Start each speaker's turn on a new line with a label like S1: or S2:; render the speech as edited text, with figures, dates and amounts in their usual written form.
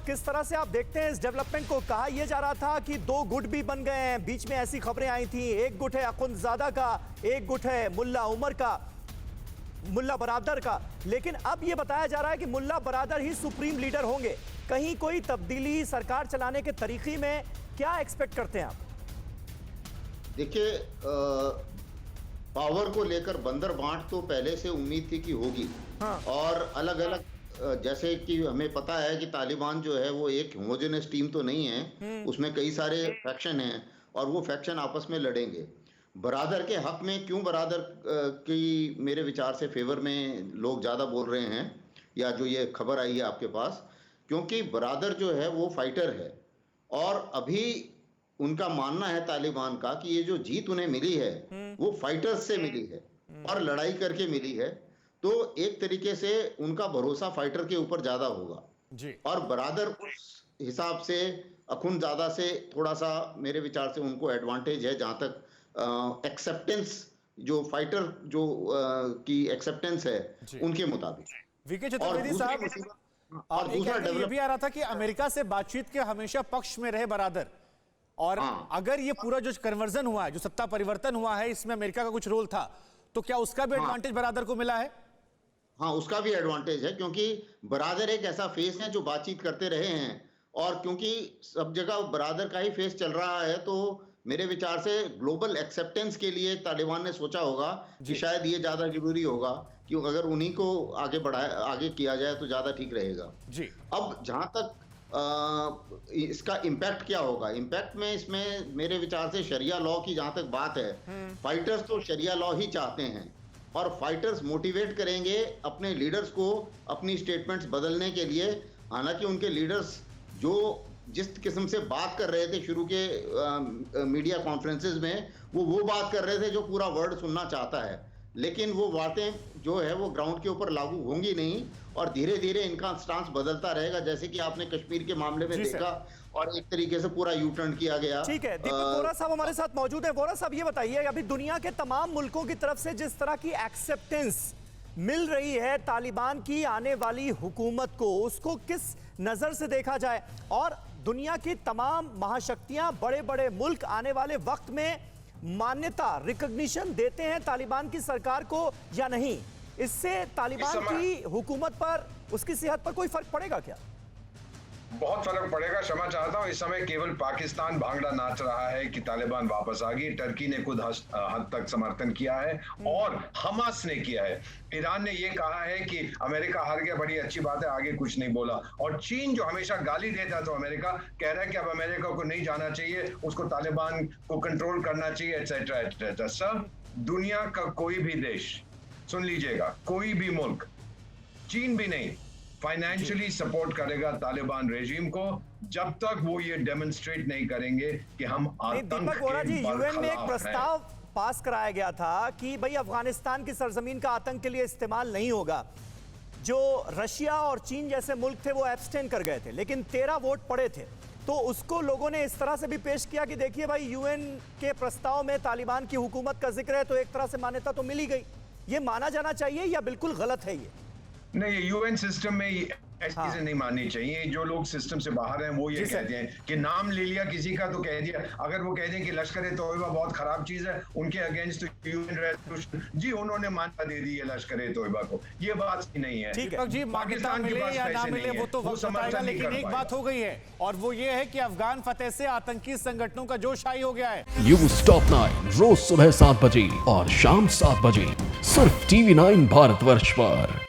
S1: किस तरह से आप देखते हैं इस डेवलपमेंट को? कहा यह जा रहा था कि दो गुट भी बन गए हैं, बीच में ऐसी खबरें आई थी, एक गुट है अखुंदजादा का, एक गुट है मुल्ला उमर का, मुल्ला बरादर का, लेकिन अब यह बताया जा रहा है कि मुल्ला बरादर ही सुप्रीम लीडर होंगे। कहीं कोई तब्दीली सरकार चलाने के तरीके में क्या एक्सपेक्ट करते हैं आप?
S2: देखिए, पावर को लेकर बंदर बांट तो पहले से उम्मीद थी कि होगी।
S1: हाँ।
S2: और अलग अलग जैसे कि हमें पता है कि तालिबान जो है वो एक होमोजेनस टीम तो नहीं है, उसमें कई सारे फैक्शन हैं और वो फैक्शन आपस में लड़ेंगे। बरादर के हक में क्यों बरादर की मेरे विचार से फेवर में लोग ज़्यादा बोल रहे हैं, या जो ये खबर आई है आपके पास, क्योंकि बरादर जो है वो फाइटर है और अभी उनका मानना है तालिबान का कि ये जो जीत उन्हें मिली है वो फाइटर्स से मिली है और लड़ाई करके मिली है। तो एक तरीके से उनका भरोसा फाइटर के ऊपर ज्यादा होगा
S1: जी।
S2: और बरादर उस हिसाब से अखुंदजादा से थोड़ा सा मेरे विचार से उनको एडवांटेज है, जहां तक एक्सेप्टेंस जो फाइटर जो की एक्सेप्टेंस है उनके मुताबिक।
S1: वीके चतुर्वेदी साहब,
S2: और दूसरा
S1: ये भी आ रहा था कि अमेरिका से बातचीत के हमेशा पक्ष में रहे बरादर, और अगर ये पूरा जो कन्वर्जन हुआ है, जो सत्ता परिवर्तन हुआ है, इसमें अमेरिका का कुछ रोल था, तो क्या उसका भी एडवांटेज बरादर को मिला है?
S2: हाँ, उसका भी एडवांटेज है, क्योंकि बरादर एक ऐसा फेस है जो बातचीत करते रहे हैं, और क्योंकि सब जगह बरादर का ही फेस चल रहा है, तो मेरे विचार से ग्लोबल एक्सेप्टेंस के लिए तालिबान ने सोचा होगा कि शायद ये ज्यादा जरूरी होगा कि अगर उन्हीं को आगे किया जाए तो ज्यादा ठीक रहेगा
S1: जी।
S2: अब जहां तक इसका इम्पैक्ट क्या होगा, इम्पैक्ट में इसमें मेरे विचार से शरिया लॉ की जहां तक बात है, फाइटर्स तो शरिया लॉ ही चाहते हैं और फाइटर्स मोटिवेट करेंगे अपने लीडर्स को अपनी स्टेटमेंट्स बदलने के लिए। हालांकि उनके लीडर्स जो जिस किस्म से बात कर रहे थे शुरू के मीडिया कॉन्फ्रेंसेस में, वो बात कर रहे थे जो पूरा वर्ल्ड सुनना चाहता है, लेकिन वो बातें जो है वो ग्राउंड के ऊपर लागू होंगी नहीं और धीरे धीरे इनका स्टांस बदलता रहेगा, जैसे कि आपने कश्मीर के मामले में देखा और एक तरीके से पूरा यू टर्न किया गया।
S1: ठीक है, दीपक वोरा साहब हमारे साथ मौजूद है। वोरा साहब ये बताइए, अभी दुनिया के तमाम मुल्कों की तरफ से जिस तरह की एक्सेप्टेंस मिल रही है तालिबान की आने वाली हुकूमत को, उसको किस नजर से देखा जाए? और दुनिया की तमाम महाशक्तियां, बड़े बड़े मुल्क आने वाले वक्त में मान्यता, रिकॉग्निशन देते हैं तालिबान की सरकार को या नहीं? इससे तालिबान की हुकूमत पर, उसकी सेहत पर कोई फर्क पड़ेगा क्या?
S3: बहुत फर्क पड़ेगा। क्षमा चाहता हूं, इस समय केवल पाकिस्तान भांगड़ा नाच रहा है कि तालिबान वापस आ गई। टर्की ने खुद हद तक समर्थन किया है और हमास ने किया है। ईरान ने यह कहा है कि अमेरिका हार गया, बड़ी अच्छी बात है, आगे कुछ नहीं बोला। और चीन जो हमेशा गाली देता तो अमेरिका कह रहा है कि अब अमेरिका को नहीं जाना चाहिए, उसको तालिबान को कंट्रोल करना चाहिए, एटसेट्रा एटसेट्रा। सब दुनिया का कोई भी देश, सुन लीजिएगा, कोई भी मुल्क, चीन भी नहीं, फाइनेंशियली सपोर्ट करेगा तालिबान रेजिम को जब तक वो ये डेमोन्स्ट्रेट नहीं करेंगे कि हम आतंक के
S1: यूएन में एक प्रस्ताव पास कराया गया था कि भाई अफगानिस्तान की सरजमीन का आतंक के लिए इस्तेमाल नहीं होगा। जो रशिया और चीन जैसे मुल्क थे वो एब्सटेन कर गए थे, लेकिन 13 वोट पड़े थे, तो उसको लोगों ने इस तरह से भी पेश किया कि देखिए भाई, यूएन के प्रस्ताव में तालिबान की हुकूमत का जिक्र है, तो एक तरह से मान्यता तो मिल ही गई। ये माना जाना चाहिए या बिल्कुल गलत है? ये
S3: नहीं, यूएन सिस्टम में ऐसी चीजें नहीं माननी चाहिए। जो लोग सिस्टम से बाहर हैं वो ये कहते हैं कि नाम ले लिया किसी का तो कह दिया। अगर वो कह दें कि लश्कर ए तोयबा बहुत खराब चीज है, उनके अगेंस्ट यूएन रेजोल्यूशन, जी उन्होंने मान्यता दे दी है लश्कर ए तोयबा को, ये बात नहीं है।
S1: ठीक है जी, पाकिस्तान मिले या ना मिले वो तो वक्त बताएगा, लेकिन एक बात हो गई है और वो ये है कि अफगान फतेह से आतंकी संगठनों का जोश हाई हो गया है।
S4: न्यूज़ टॉप 9 रोज सुबह 7 बजे और शाम 7 बजे सिर्फ TV9 भारतवर्ष पर।